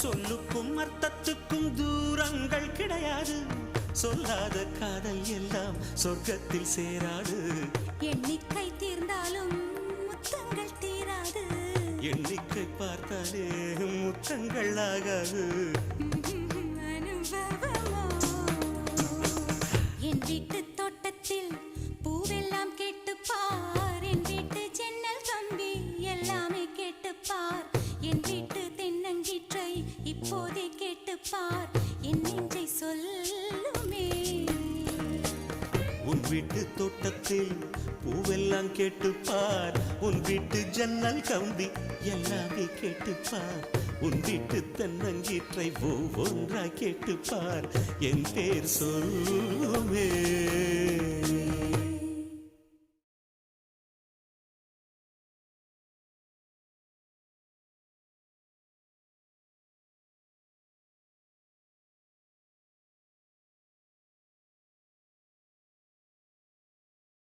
சொல்லுக்கும் அர்த்தத்துக்கும் தூரங்கள் கிடையாது. சொல்லாத காதல் எல்லாம் சொர்க்கத்தில் சேராது. எண்ணிக்கை தீர்ந்தாலும் முத்தங்கள் தீராது. எண்ணிக்கை பார்த்தாலே முத்தங்கள் ஆகாது. என் வீட்டு தோட்டத்தில் பூவெல்லாம் கேட்டுப்பார். என் வீட்டு ஜன்னல் கம்பி எல்லாமே கேட்டுப்பார். என் வீட்டு தென்னங்கீற்றை இப்போதே கேட்டுப்பார். என் நெஞ்சை சொல்லுமே. உன் வீட்டு தோட்டத்தில் பூவெல்லாம் கேட்டுப்பார். உன் வீட்டு ஜன்னல் கம்பி எல்லாமே கேட்டுப்பார். உன் வீட்டு தென்னங்கீற்றை ஒவ்வொன்றா கேட்டுப்பார். என் பேர் சொல்லுமே.